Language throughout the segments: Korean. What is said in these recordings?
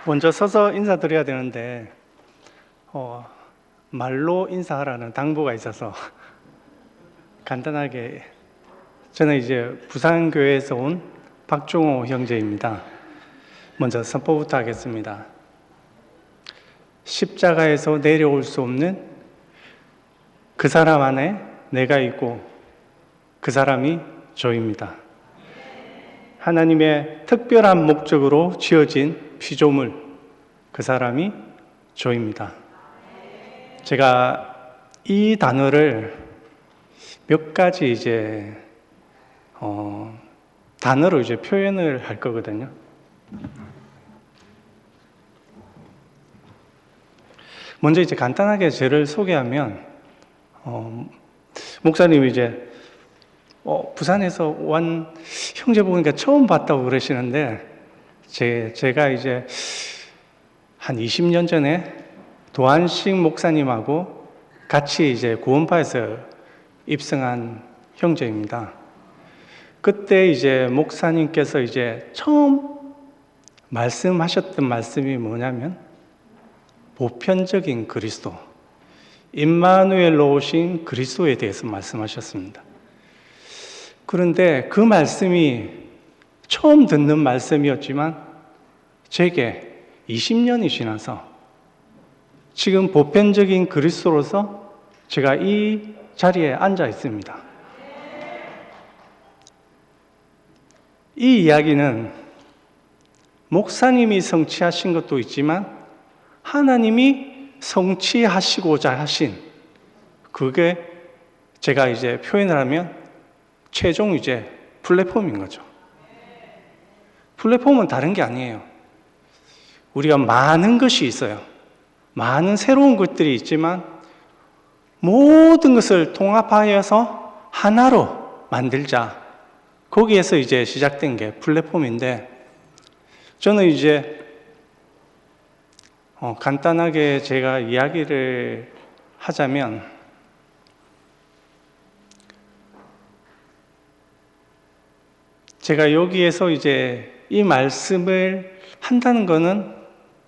먼저 서서 인사드려야 되는데 말로 인사하라는 당부가 있어서 간단하게, 저는 이제 부산교회에서 온 박종호 형제입니다. 먼저 선포부터 하겠습니다. 십자가에서 내려올 수 없는 그 사람 안에 내가 있고 그 사람이 저입니다. 하나님의 특별한 목적으로 지어진 피조물, 그 사람이 저입니다. 제가 이 단어를 몇 가지 단어로 표현을 할 거거든요. 먼저 간단하게 저를 소개하면, 목사님이 부산에서 온 형제 보니까 처음 봤다고 그러시는데, 제가 한 20년 전에 도안식 목사님하고 같이 구원파에서 입성한 형제입니다. 그때 목사님께서 처음 말씀하셨던 말씀이 뭐냐면, 보편적인 그리스도, 임마누엘로 오신 그리스도에 대해서 말씀하셨습니다. 그런데 그 말씀이 처음 듣는 말씀이었지만 제게 20년이 지나서 지금 보편적인 그리스도로서 제가 이 자리에 앉아 있습니다. 이 이야기는 목사님이 성취하신 것도 있지만 하나님이 성취하시고자 하신, 그게 제가 표현을 하면 최종 플랫폼인 거죠. 플랫폼은 다른 게 아니에요. 우리가 많은 것이 있어요. 많은 새로운 것들이 있지만 모든 것을 통합하여서 하나로 만들자. 거기에서 시작된 게 플랫폼인데, 저는 간단하게 제가 이야기를 하자면, 제가 여기에서 이 말씀을 한다는 것은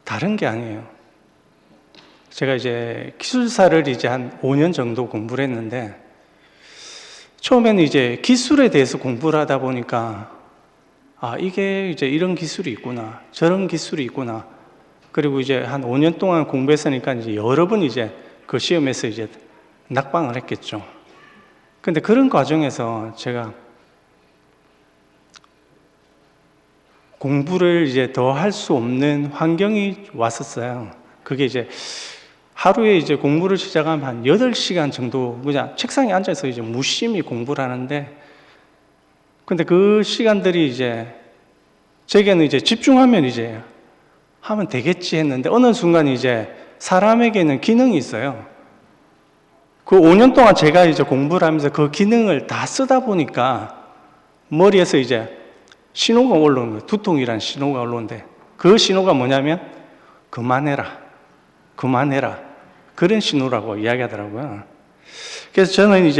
다른 게 아니에요. 제가 기술사를 한 5년 정도 공부를 했는데, 처음에는 기술에 대해서 공부를 하다 보니까 이게 이런 기술이 있구나, 저런 기술이 있구나. 그리고 한 5년 동안 공부했으니까 여러 번 그 시험에서 낙방을 했겠죠. 근데 그런 과정에서 제가 공부를 더 할 수 없는 환경이 왔었어요. 그게 하루에 공부를 시작하면 한 8시간 정도 그냥 책상에 앉아서 무심히 공부를 하는데, 근데 그 시간들이 제게는 집중하면 하면 되겠지 했는데, 어느 순간 사람에게는 기능이 있어요. 그 5년 동안 제가 공부를 하면서 그 기능을 다 쓰다 보니까 머리에서 신호가 올라오는 거예요. 두통이라는 신호가 올라오는데, 그 신호가 뭐냐면 그만해라, 그만해라, 그런 신호라고 이야기하더라고요. 그래서 저는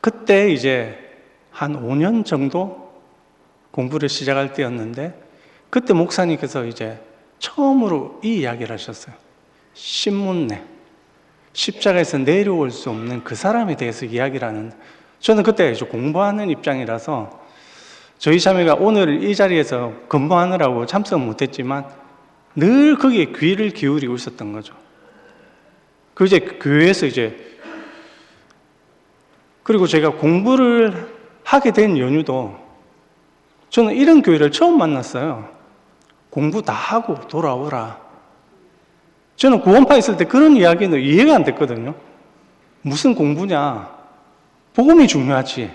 그때 한 5년 정도 공부를 시작할 때였는데, 그때 목사님께서 처음으로 이 이야기를 하셨어요. 신문내, 십자가에서 내려올 수 없는 그 사람에 대해서 이야기를 하는, 저는 그때 공부하는 입장이라서 저희 자매가 오늘 이 자리에서 근무하느라고 참석 못했지만 늘 거기에 귀를 기울이고 있었던 거죠. 그 교회에서 그리고 제가 공부를 하게 된 연유도, 저는 이런 교회를 처음 만났어요. 공부 다 하고 돌아오라. 저는 구원파 있을 때 그런 이야기는 이해가 안 됐거든요. 무슨 공부냐, 복음이 중요하지.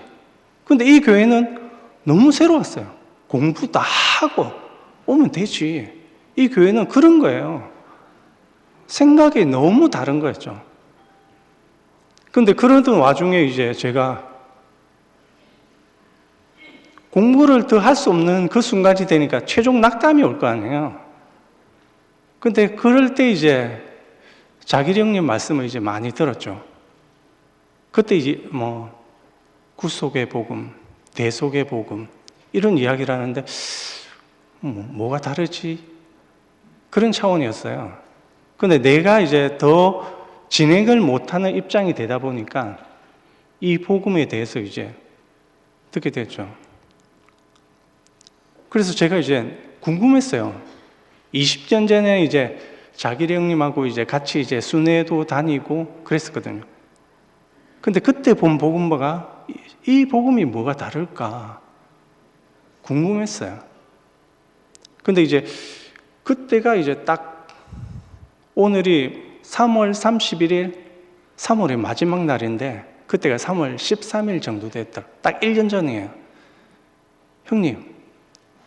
근데 이 교회는 너무 새로웠어요. 공부 다 하고 오면 되지. 이 교회는 그런 거예요. 생각이 너무 다른 거였죠. 근데 그러던 와중에 제가 공부를 더 할 수 없는 그 순간이 되니까 최종 낙담이 올 거 아니에요. 근데 그럴 때 자기령님 말씀을 많이 들었죠. 그때 구속의 복음, 대속의 복음, 이런 이야기를 하는데 뭐가 다르지? 그런 차원이었어요. 근데 내가 이제 더 진행을 못하는 입장이 되다 보니까 이 복음에 대해서 이제 듣게 됐죠. 그래서 제가 이제 궁금했어요. 20년 전에 이제 자기리 형님하고 이제 같이 이제 순회도 다니고 그랬었거든요. 근데 그때 본 복음과 이 복음이 뭐가 다를까 궁금했어요. 근데 이제 그때가 이제 딱 오늘이 3월 31일, 3월의 마지막 날인데 그때가 3월 13일 정도 됐다. 딱 1년 전이에요. 형님,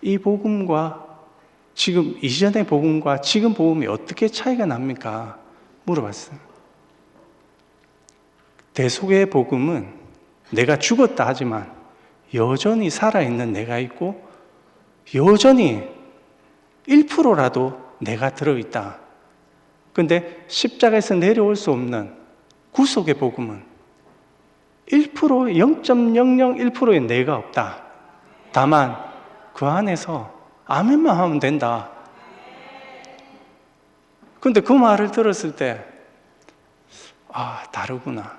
이 복음과 지금 이전의 복음과 지금 복음이 어떻게 차이가 납니까? 물어봤어요. 대속의 복음은 내가 죽었다 하지만 여전히 살아있는 내가 있고 여전히 1%라도 내가 들어있다. 근데 십자가에서 내려올 수 없는 구속의 복음은 1%, 0.001%의 내가 없다. 다만 그 안에서 아멘만 하면 된다. 근데 그 말을 들었을 때 다르구나.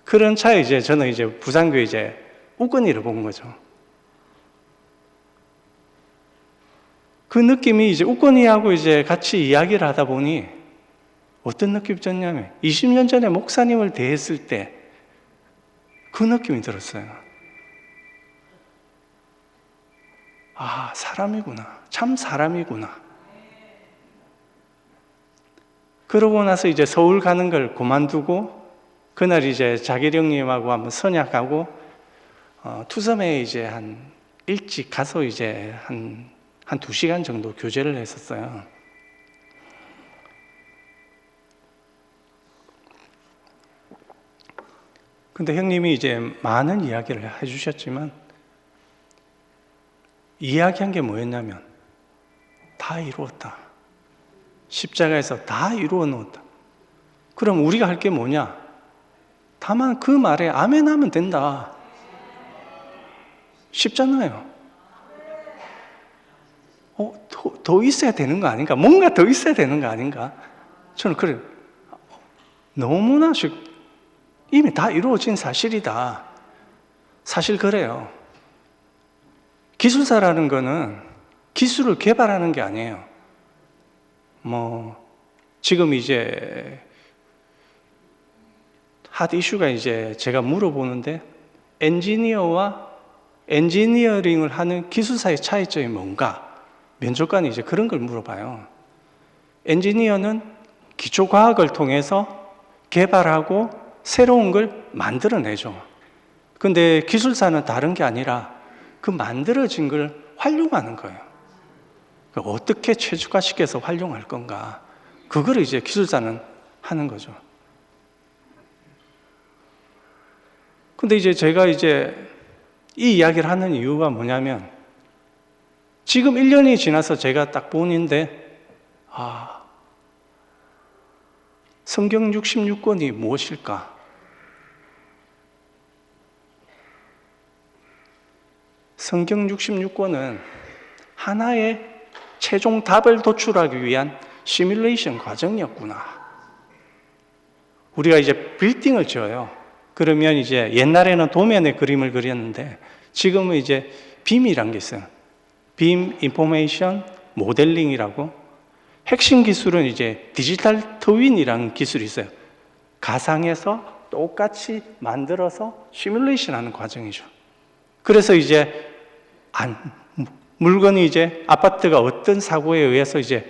그런 차에 이제 저는 이제 부산교회 이제 우건이를 본 거죠. 그 느낌이 이제 우건이하고 이제 같이 이야기를 하다 보니 어떤 느낌이 졌냐면 20년 전에 목사님을 대했을 때 그 느낌이 들었어요. 사람이구나. 참 사람이구나. 그러고 나서 이제 서울 가는 걸 그만두고 그날 이제 자기리 형님하고 한번 선약하고 투섬에 이제 한 일찍 가서 이제 한 2시간 정도 교제를 했었어요. 근데 형님이 이제 많은 이야기를 해주셨지만 이야기한 게 뭐였냐면 다 이루었다. 십자가에서 다 이루어 놓았다. 그럼 우리가 할 게 뭐냐? 다만 그 말에 아멘 하면 된다. 쉽잖아요. 더 있어야 되는 거 아닌가? 뭔가 더 있어야 되는 거 아닌가? 저는 그래요. 너무나 이미 다 이루어진 사실이다. 사실 그래요. 기술사라는 거는 기술을 개발하는 게 아니에요. 지금 이제 핫 이슈가 이제 제가 물어보는데 엔지니어와 엔지니어링을 하는 기술사의 차이점이 뭔가? 면접관이 이제 그런 걸 물어봐요. 엔지니어는 기초과학을 통해서 개발하고 새로운 걸 만들어내죠. 근데 기술사는 다른 게 아니라 그 만들어진 걸 활용하는 거예요. 어떻게 최적화시켜서 활용할 건가? 그거를 이제 기술사는 하는 거죠. 근데 이제 제가 이제 이 이야기를 하는 이유가 뭐냐면 지금 1년이 지나서 제가 딱 보는데 성경 66권이 무엇일까? 성경 66권은 하나의 최종 답을 도출하기 위한 시뮬레이션 과정이었구나. 우리가 이제 빌딩을 지어요. 그러면 이제 옛날에는 도면에 그림을 그렸는데 지금은 이제 빔이란 게 있어요. 빔 인포메이션 모델링이라고. 핵심 기술은 이제 디지털 트윈이라는 기술이 있어요. 가상에서 똑같이 만들어서 시뮬레이션 하는 과정이죠. 그래서 이제 물건이 이제 아파트가 어떤 사고에 의해서 이제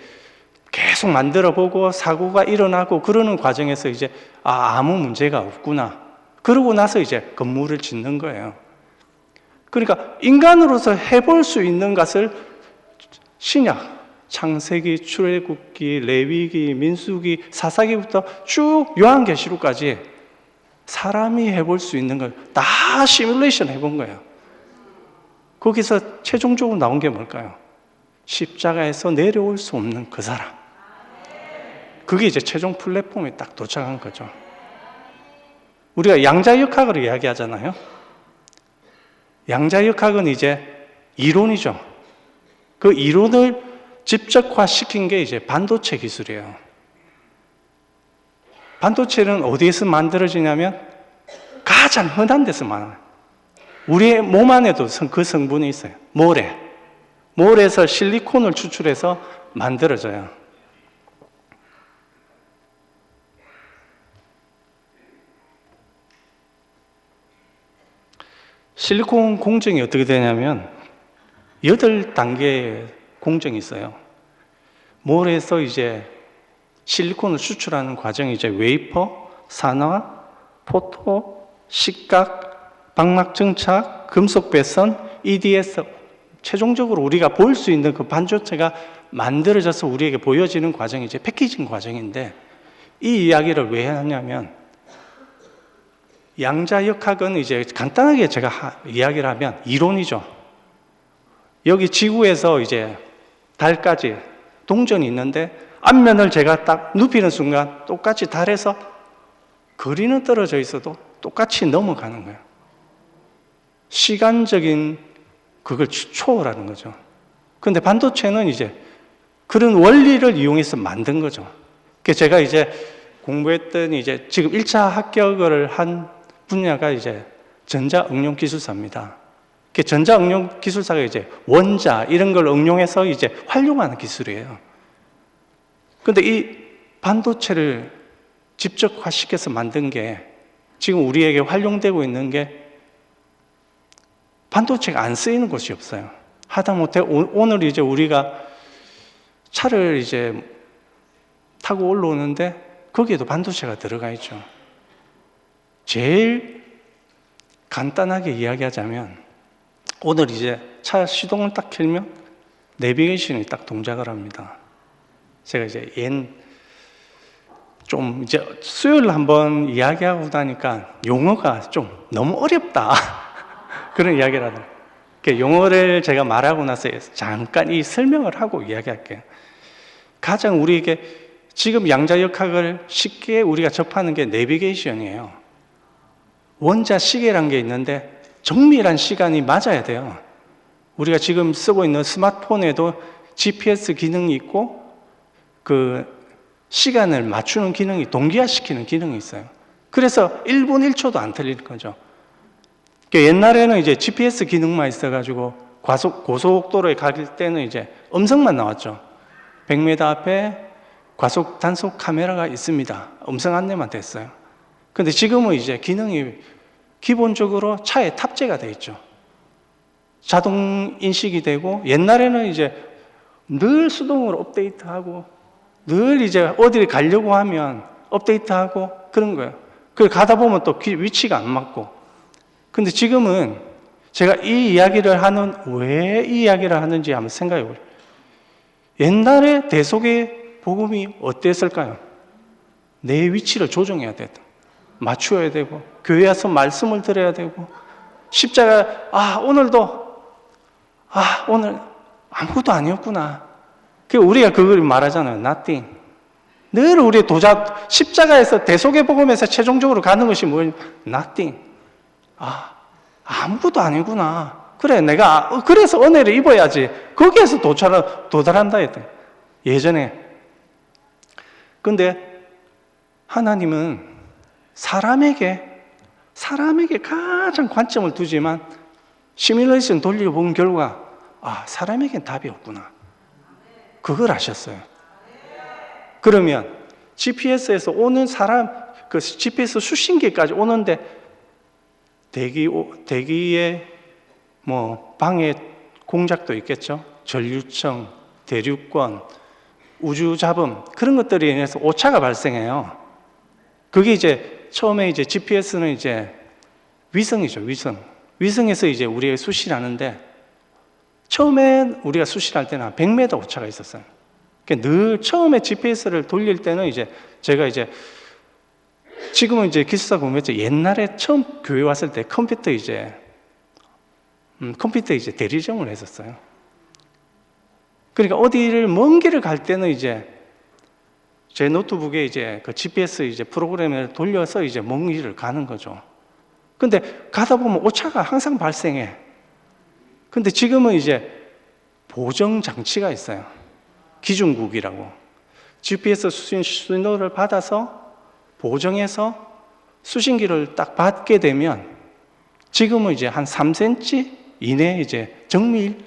계속 만들어 보고 사고가 일어나고 그러는 과정에서 이제 아무 문제가 없구나. 그러고 나서 이제 건물을 짓는 거예요. 그러니까 인간으로서 해볼 수 있는 것을 신약, 창세기, 출애굽기, 레위기, 민수기, 사사기부터 쭉 요한계시록까지 사람이 해볼 수 있는 걸 다 시뮬레이션 해본 거예요. 거기서 최종적으로 나온 게 뭘까요? 십자가에서 내려올 수 없는 그 사람. 그게 이제 최종 플랫폼에 딱 도착한 거죠. 우리가 양자역학을 이야기하잖아요. 양자역학은 이제 이론이죠. 그 이론을 집적화시킨 게 이제 반도체 기술이에요. 반도체는 어디에서 만들어지냐면 가장 흔한 데서 많아요. 우리의 몸 안에도 그 성분이 있어요. 모래. 모래에서 실리콘을 추출해서 만들어져요. 실리콘 공정이 어떻게 되냐면 8단계의 공정이 있어요. 모래에서 이제 실리콘을 추출하는 과정이 이제 웨이퍼, 산화, 포토, 식각, 방막 증착, 금속 배선, EDS. 최종적으로 우리가 볼 수 있는 그 반도체가 만들어져서 우리에게 보여지는 과정이 이제 패키징 과정인데, 이 이야기를 왜 하냐면 양자역학은 이제 간단하게 제가 이야기를 하면 이론이죠. 여기 지구에서 이제 달까지 동전이 있는데 앞면을 제가 딱 눕히는 순간 똑같이 달에서 거리는 떨어져 있어도 똑같이 넘어가는 거예요. 시간적인 그걸 초월하는 거죠. 그런데 반도체는 이제 그런 원리를 이용해서 만든 거죠. 그래서 제가 이제 공부했던 이제 지금 1차 합격을 한 분야가 이제 전자응용기술사입니다. 전자응용기술사가 이제 원자 이런 걸 응용해서 이제 활용하는 기술이에요. 그런데 이 반도체를 집적화시켜서 만든 게 지금 우리에게 활용되고 있는 게 반도체가 안 쓰이는 곳이 없어요. 하다못해 오늘 이제 우리가 차를 이제 타고 올라오는데 거기에도 반도체가 들어가 있죠. 제일 간단하게 이야기하자면 오늘 이제 차 시동을 딱 켜면 내비게이션이 딱 동작을 합니다. 제가 이제 좀 이제 수요일 한번 이야기하고 나니까 용어가 좀 너무 어렵다. 그런 이야기를 하더라고요. 용어를 제가 말하고 나서 잠깐 이 설명을 하고 이야기할게요. 가장 우리에게 지금 양자역학을 쉽게 우리가 접하는 게 내비게이션이에요. 원자 시계란 게 있는데 정밀한 시간이 맞아야 돼요. 우리가 지금 쓰고 있는 스마트폰에도 GPS 기능이 있고 그 시간을 맞추는 기능이 동기화시키는 기능이 있어요. 그래서 1분 1초도 안 틀리는 거죠. 옛날에는 이제 GPS 기능만 있어가지고 고속도로에 갈 때는 이제 음성만 나왔죠. 100m 앞에 과속 단속 카메라가 있습니다. 음성 안내만 됐어요. 근데 지금은 이제 기능이 기본적으로 차에 탑재가 돼 있죠. 자동 인식이 되고, 옛날에는 이제 늘 수동으로 업데이트하고 늘 이제 어디를 가려고 하면 업데이트하고 그런 거예요. 그걸 가다 보면 또 위치가 안 맞고. 근데 지금은 제가 이 이야기를 왜 이 이야기를 하는지 한번 생각해 보세요. 옛날에 대속의 복음이 어땠을까요? 내 위치를 조정해야 되다. 맞추어야 되고, 교회 와서 말씀을 들어야 되고, 십자가, 오늘 아무것도 아니었구나. 우리가 그걸 말하잖아요. nothing. 늘 우리 십자가에서 대속의 복음에서 최종적으로 가는 것이 뭐예요? nothing. 아무것도 아니구나. 그래, 내가 그래서 은혜를 입어야지. 거기에서 도달한다 했대. 예전에. 근데 하나님은 사람에게 가장 관점을 두지만 시뮬레이션 돌려본 결과 사람에겐 답이 없구나. 그걸 아셨어요. 그러면 GPS에서 오는 사람, 그 GPS 수신기까지 오는데 대기에 방해 공작도 있겠죠. 전류청, 대류권, 우주잡음 그런 것들에 인해서 오차가 발생해요. 그게 이제 처음에 이제 GPS는 이제 위성이죠, 위성. 위성에서 이제 우리가 수신하는데 처음에 우리가 수신할 때는 한 100m 오차가 있었어요. 그러니까 늘 처음에 GPS를 돌릴 때는 이제 제가 이제 지금은 이제 기술사 공부했죠. 옛날에 처음 교회 왔을 때 컴퓨터 이제 대리점을 했었어요. 그러니까 어디를 먼 길을 갈 때는 이제 제 노트북에 이제 그 GPS 이제 프로그램을 돌려서 이제 먼 길을 가는 거죠. 근데 가다 보면 오차가 항상 발생해. 근데 지금은 이제 보정 장치가 있어요. 기준국이라고. GPS 수신 신호를 받아서 보정해서 수신기를 딱 받게 되면 지금은 이제 한 3cm 이내에 이제 정밀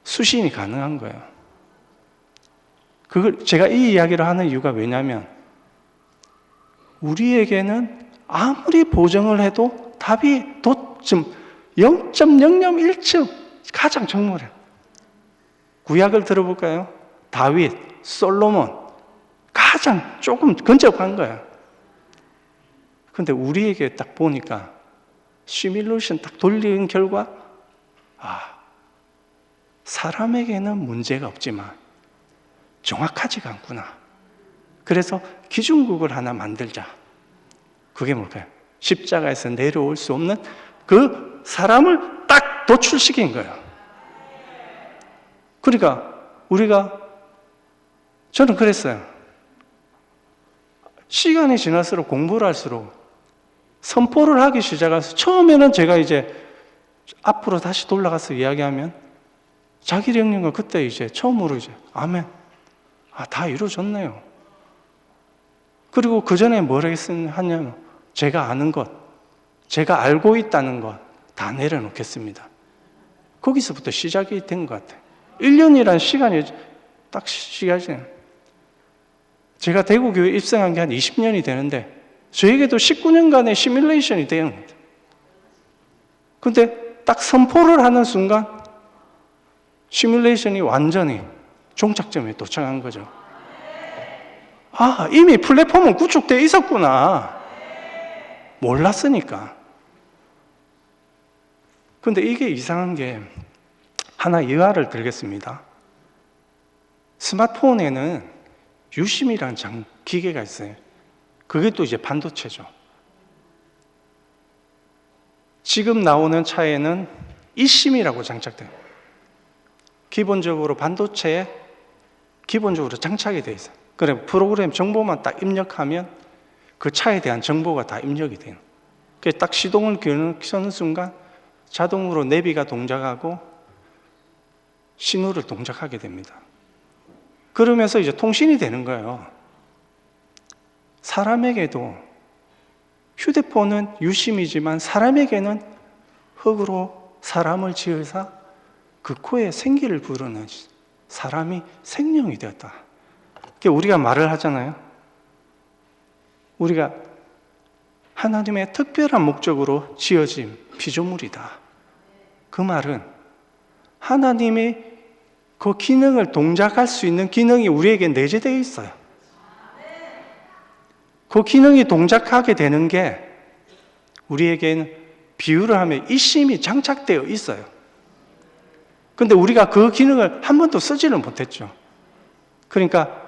수신이 가능한 거예요. 그걸 제가 이 이야기를 하는 이유가 왜냐면 우리에게는 아무리 보정을 해도 답이 도점 0.001쯤 가장 정밀해요. 구약을 들어볼까요? 다윗, 솔로몬 가장 조금 근접한 거예요. 근데 우리에게 딱 보니까 시뮬레이션 딱 돌리는 결과 사람에게는 문제가 없지만 정확하지가 않구나. 그래서 기준국을 하나 만들자. 그게 뭘까요? 십자가에서 내려올 수 없는 그 사람을 딱 도출시킨 거예요. 그러니까 저는 그랬어요. 시간이 지날수록 공부를 할수록 선포를 하기 시작해서 처음에는 제가 이제 앞으로 다시 돌아가서 이야기하면 자기 영역은 그때 이제 처음으로 이제 아멘. 다 이루어졌네요. 그리고 그 전에 뭐라 하냐면 제가 아는 것, 제가 알고 있다는 것 다 내려놓겠습니다. 거기서부터 시작이 된 것 같아요. 1년이라는 시간이 딱 시작이. 제가 대구교회 입성한 게 한 20년이 되는데 저에게도 19년간의 시뮬레이션이 되는 거예요. 근데 딱 선포를 하는 순간 시뮬레이션이 완전히 종착점에 도착한 거죠. 이미 플랫폼은 구축되어 있었구나. 몰랐으니까. 근데 이게 이상한 게 하나 예화를 들겠습니다. 스마트폰에는 유심이라는 기계가 있어요. 그게 또 이제 반도체죠. 지금 나오는 차에는 이심이라고 장착돼요. 기본적으로 반도체에 기본적으로 장착이 되어 있어요. 그래 프로그램 정보만 딱 입력하면 그 차에 대한 정보가 다 입력이 돼요. 그래서 딱 시동을 켜는 순간 자동으로 내비가 동작하고 신호를 동작하게 됩니다. 그러면서 이제 통신이 되는 거예요. 사람에게도 휴대폰은 유심이지만 사람에게는 흙으로 사람을 지어서 그 코에 생기를 부르는 사람이 생명이 되었다. 우리가 말을 하잖아요. 우리가 하나님의 특별한 목적으로 지어진 피조물이다. 그 말은 하나님이 그 기능을 동작할 수 있는 기능이 우리에게 내재되어 있어요. 그 기능이 동작하게 되는 게 우리에게는 비유를 하면 이심이 장착되어 있어요. 근데 우리가 그 기능을 한 번도 쓰지를 못했죠. 그러니까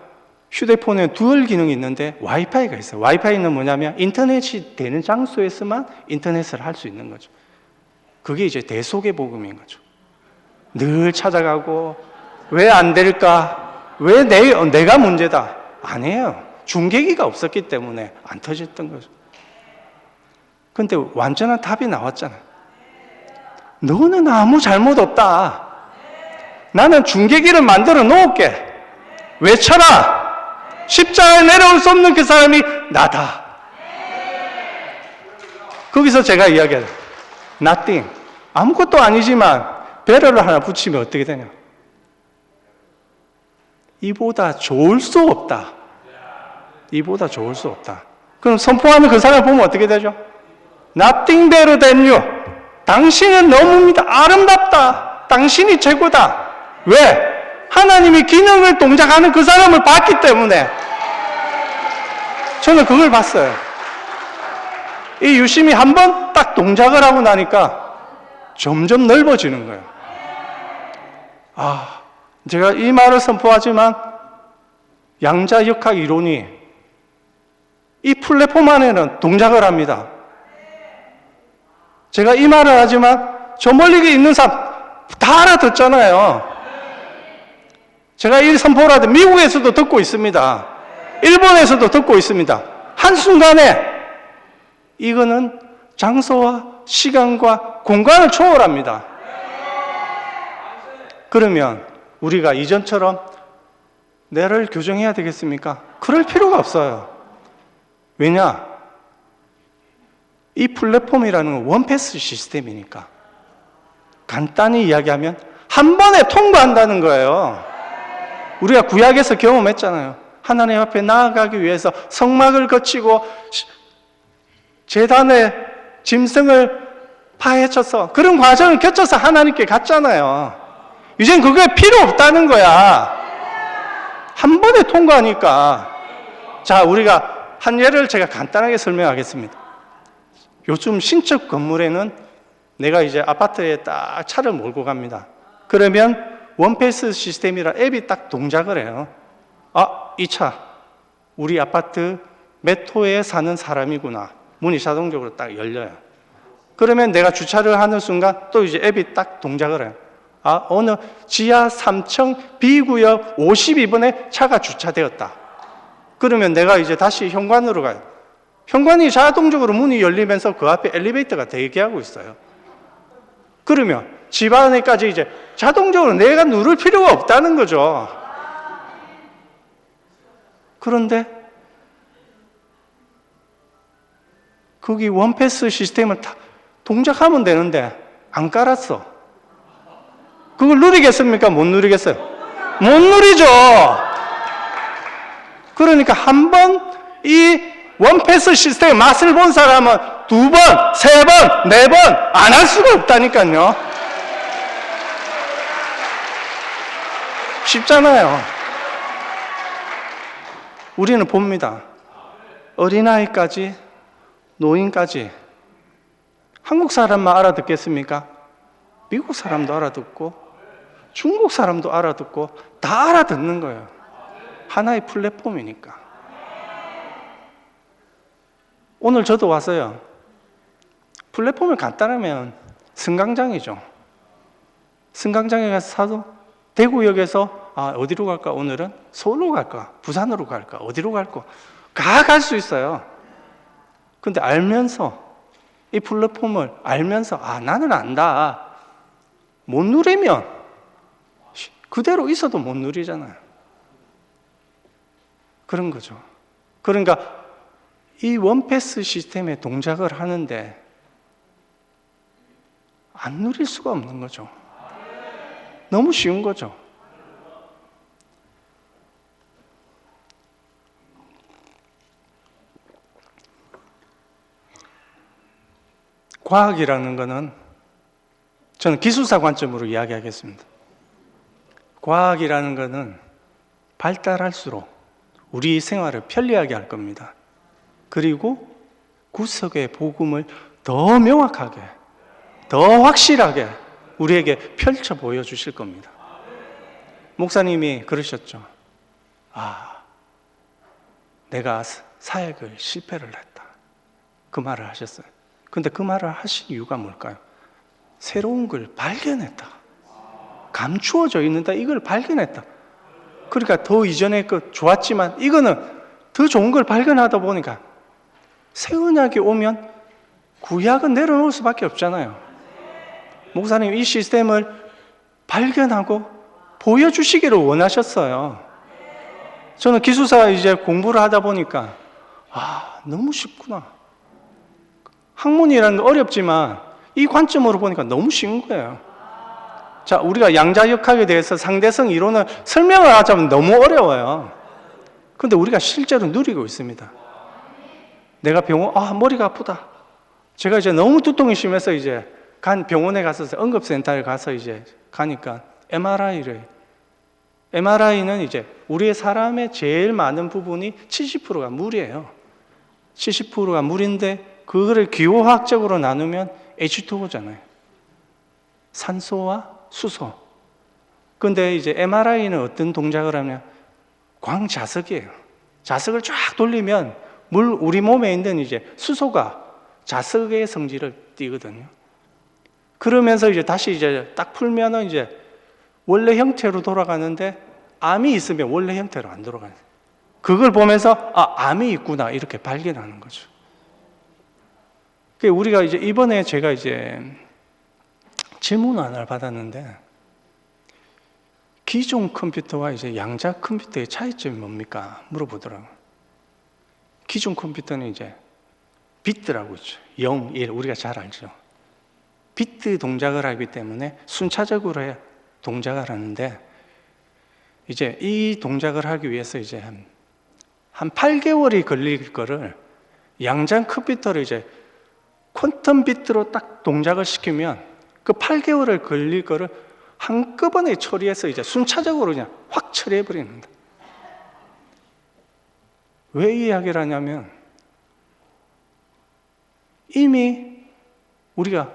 휴대폰에 듀얼 기능이 있는데 와이파이가 있어요. 와이파이는 뭐냐면 인터넷이 되는 장소에서만 인터넷을 할 수 있는 거죠. 그게 이제 대속의 복음인 거죠. 늘 찾아가고 왜 안 될까? 왜 내가 문제다? 아니에요. 중계기가 없었기 때문에 안 터졌던 거죠. 근데 완전한 답이 나왔잖아요. 너는 아무 잘못 없다. 나는 중계기를 만들어 놓을게. 외쳐라. 십자가에 내려올 수 없는 그 사람이 나다. 거기서 제가 이야기해요. Nothing. 아무것도 아니지만 배럴을 하나 붙이면 어떻게 되냐? 이보다 좋을 수 없다. 이보다 좋을 수 없다. 그럼 선포하는 그 사람을 보면 어떻게 되죠? Nothing better than you. 당신은 너무입니다. 아름답다. 당신이 최고다. 왜? 하나님이 기능을 동작하는 그 사람을 봤기 때문에. 저는 그걸 봤어요. 이 유심이 한 번 딱 동작을 하고 나니까 점점 넓어지는 거예요. 제가 이 말을 선포하지만 양자역학 이론이 이 플랫폼 안에는 동작을 합니다. 제가 이 말을 하지만 저 멀리 있는 사람 다 알아듣잖아요. 제가 이 선포를 하는데 미국에서도 듣고 있습니다. 일본에서도 듣고 있습니다. 한순간에 이거는 장소와 시간과 공간을 초월합니다. 그러면 우리가 이전처럼 뇌를 교정해야 되겠습니까? 그럴 필요가 없어요. 왜냐? 이 플랫폼이라는 건 원패스 시스템이니까. 간단히 이야기하면 한 번에 통과한다는 거예요. 우리가 구약에서 경험했잖아요. 하나님 앞에 나아가기 위해서 성막을 거치고 제단의 짐승을 파헤쳐서 그런 과정을 거쳐서 하나님께 갔잖아요. 이젠 그게 필요 없다는 거야. 한 번에 통과하니까. 자, 우리가 한 예를 제가 간단하게 설명하겠습니다. 요즘 신축 건물에는 내가 이제 아파트에 딱 차를 몰고 갑니다. 그러면 원패스 시스템이라 앱이 딱 동작을 해요. 아, 이 차 우리 아파트 몇 호에 사는 사람이구나. 문이 자동적으로 딱 열려요. 그러면 내가 주차를 하는 순간 또 이제 앱이 딱 동작을 해요. 아, 어느 지하 3층 B구역 52번에 차가 주차되었다. 그러면 내가 이제 다시 현관으로 가요. 현관이 자동적으로 문이 열리면서 그 앞에 엘리베이터가 대기하고 있어요. 그러면 집 안에까지 이제 자동적으로 내가 누를 필요가 없다는 거죠. 그런데 거기 원패스 시스템을 다 동작하면 되는데 안 깔았어. 그걸 누리겠습니까? 못 누리겠어요? 못 누리죠. 그러니까 한 번 이 원패스 시스템의 맛을 본 사람은 두 번, 세 번, 네 번 안 할 수가 없다니까요. 쉽잖아요. 우리는 봅니다. 어린아이까지 노인까지. 한국 사람만 알아듣겠습니까? 미국 사람도 알아듣고 중국 사람도 알아듣고 다 알아듣는 거예요. 하나의 플랫폼이니까. 오늘 저도 왔어요. 플랫폼을 간단하면 승강장이죠. 승강장에 가서 사도 대구역에서 어디로 갈까? 오늘은 서울로 갈까? 부산으로 갈까? 어디로 갈까? 다 갈 수 있어요. 근데 알면서 이 플랫폼을 알면서 나는 안다. 못 누리면 그대로 있어도 못 누리잖아요. 그런 거죠. 그러니까 이 원패스 시스템의 동작을 하는데 안 누릴 수가 없는 거죠. 너무 쉬운 거죠. 과학이라는 것은 저는 기술사 관점으로 이야기하겠습니다. 과학이라는 것은 발달할수록 우리 생활을 편리하게 할 겁니다. 그리고 구석의 복음을 더 명확하게, 더 확실하게 우리에게 펼쳐 보여주실 겁니다. 목사님이 그러셨죠. 내가 사역을 실패를 했다. 그 말을 하셨어요. 근데 그 말을 하신 이유가 뭘까요? 새로운 걸 발견했다. 감추어져 있는다. 이걸 발견했다. 그러니까 더 이전에 그 좋았지만 이거는 더 좋은 걸 발견하다 보니까 새 언약이 오면 구약은 내려놓을 수밖에 없잖아요. 목사님 이 시스템을 발견하고 보여주시기를 원하셨어요. 저는 기술사 이제 공부를 하다 보니까 너무 쉽구나. 학문이라는 건 어렵지만 이 관점으로 보니까 너무 쉬운 거예요. 자, 우리가 양자역학에 대해서 상대성 이론을 설명을 하자면 너무 어려워요. 근데 우리가 실제로 누리고 있습니다. 내가 병원, 머리가 아프다. 제가 이제 너무 두통이 심해서 이제 병원에 가서 응급센터에 가서 이제 가니까 MRI는 이제 우리의 사람의 제일 많은 부분이 70%가 물이에요. 70%가 물인데 그거를 기호화학적으로 나누면 H2O잖아요. 산소와 수소. 근데 이제 MRI는 어떤 동작을 하냐? 광자석이에요. 자석을 쫙 돌리면 우리 몸에 있는 이제 수소가 자석의 성질을 띠거든요. 그러면서 이제 다시 이제 딱 풀면은 이제 원래 형태로 돌아가는데 암이 있으면 원래 형태로 안 돌아가요. 그걸 보면서 암이 있구나 이렇게 발견하는 거죠. 우리가 이제 이번에 제가 이제 질문 하나를 받았는데 기존 컴퓨터와 이제 양자 컴퓨터의 차이점이 뭡니까? 물어보더라고요. 기존 컴퓨터는 이제 비트라고 있죠. 0, 1, 우리가 잘 알죠. 비트 동작을 하기 때문에 순차적으로 해야 동작을 하는데, 이제 이 동작을 하기 위해서 이제 한 8개월이 걸릴 거를 양자 컴퓨터를 이제 퀀텀 비트로 딱 동작을 시키면 그 8개월을 걸릴 거를 한꺼번에 처리해서 이제 순차적으로 그냥 확 처리해 버립니다. 왜 이 이야기를 하냐면, 이미 우리가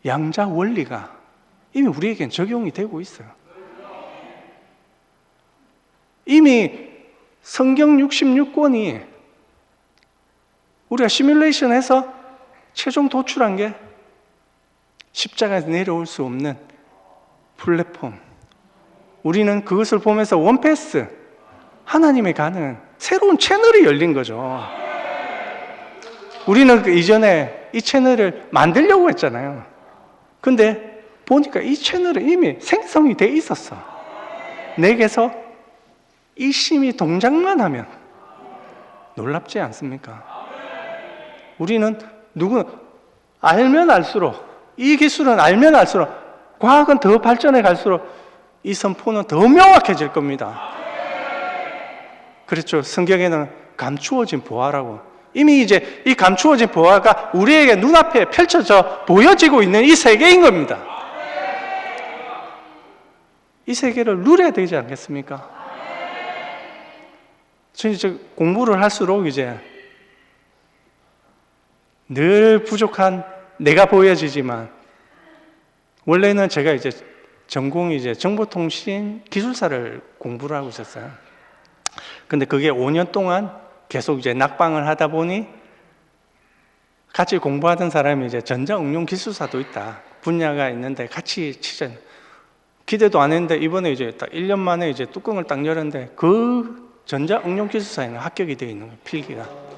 양자 원리가 이미 우리에겐 적용이 되고 있어요. 이미 성경 66권이 우리가 시뮬레이션해서 최종 도출한 게 십자가에서 내려올 수 없는 플랫폼. 우리는 그것을 보면서 원패스, 하나님의 가는 새로운 채널이 열린 거죠. 우리는 그 이전에 이 채널을 만들려고 했잖아요. 근데 보니까 이 채널은 이미 생성이 돼 있었어. 내게서 일심이 동작만 하면 놀랍지 않습니까? 우리는 알면 알수록, 이 기술은 알면 알수록, 과학은 더 발전해 갈수록 이 선포는 더 명확해질 겁니다. 그렇죠. 성경에는 감추어진 보화라고. 이미 이제 이 감추어진 보화가 우리에게 눈앞에 펼쳐져 보여지고 있는 이 세계인 겁니다. 이 세계를 누려야 되지 않겠습니까? 저는 이제 공부를 할수록 이제 늘 부족한 내가 보여지지만, 원래는 제가 이제 전공이 이제 정보통신 기술사를 공부를 하고 있었어요. 근데 그게 5년 동안 계속 이제 낙방을 하다 보니 같이 공부하던 사람이 이제 전자응용 기술사도 있다, 분야가 있는데 같이 취재, 기대도 안 했는데 이번에 이제 딱 1년 만에 이제 뚜껑을 딱 열었는데 그 전자응용 기술사에는 합격이 되어 있는 거예요, 필기가.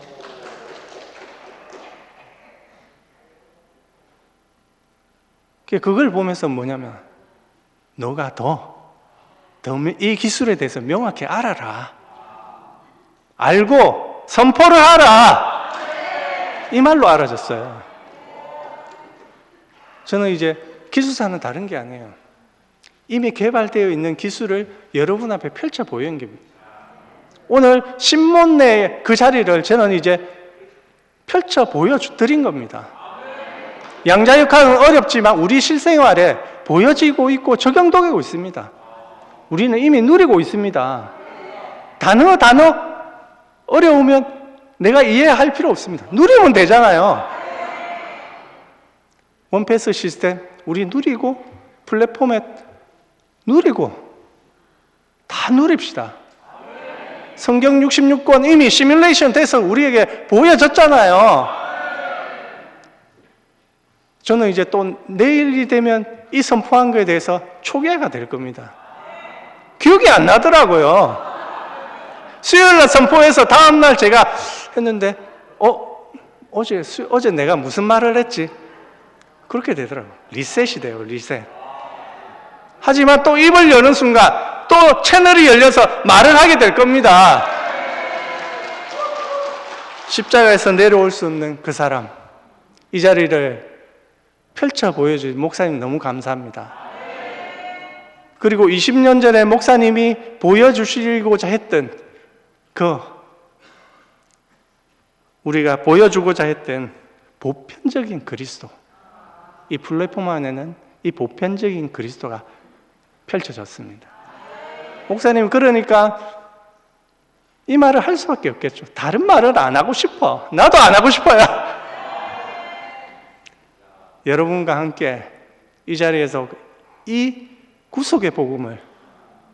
그걸 보면서 뭐냐면, 너가 더 이 기술에 대해서 명확히 알아라, 알고 선포를 하라, 이 말로 알아졌어요. 저는 이제 기술사는 다른 게 아니에요. 이미 개발되어 있는 기술을 여러분 앞에 펼쳐 보이는 겁니다. 오늘 신문내 그 자리를 저는 이제 펼쳐 보여드린 겁니다. 양자 역학은 어렵지만 우리 실생활에 보여지고 있고 적용되고 있습니다. 우리는 이미 누리고 있습니다. 단어 어려우면 내가 이해할 필요 없습니다. 누리면 되잖아요. 원패스 시스템 우리 누리고, 플랫폼에 누리고, 다 누립시다. 성경 66권 이미 시뮬레이션 돼서 우리에게 보여졌잖아요. 저는 이제 또 내일이 되면 이 선포한 거에 대해서 초기화가 될 겁니다. 기억이 안 나더라고요. 수요일날 선포해서 다음날 제가 했는데 어제 내가 무슨 말을 했지? 그렇게 되더라고요. 리셋이 돼요, 리셋. 하지만 또 입을 여는 순간 또 채널이 열려서 말을 하게 될 겁니다. 십자가에서 내려올 수 없는 그 사람, 이 자리를 펼쳐 보여주신 목사님 너무 감사합니다. 그리고 20년 전에 목사님이 보여주시고자 했던 우리가 보여주고자 했던 보편적인 그리스도, 이 플랫폼 안에는 이 보편적인 그리스도가 펼쳐졌습니다. 목사님, 그러니까 이 말을 할 수밖에 없겠죠. 다른 말을 안 하고 싶어. 나도 안 하고 싶어요. 여러분과 함께 이 자리에서 이 구속의 복음을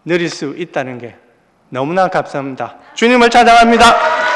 누릴 수 있다는 게 너무나 감사합니다. 주님을 찬양합니다.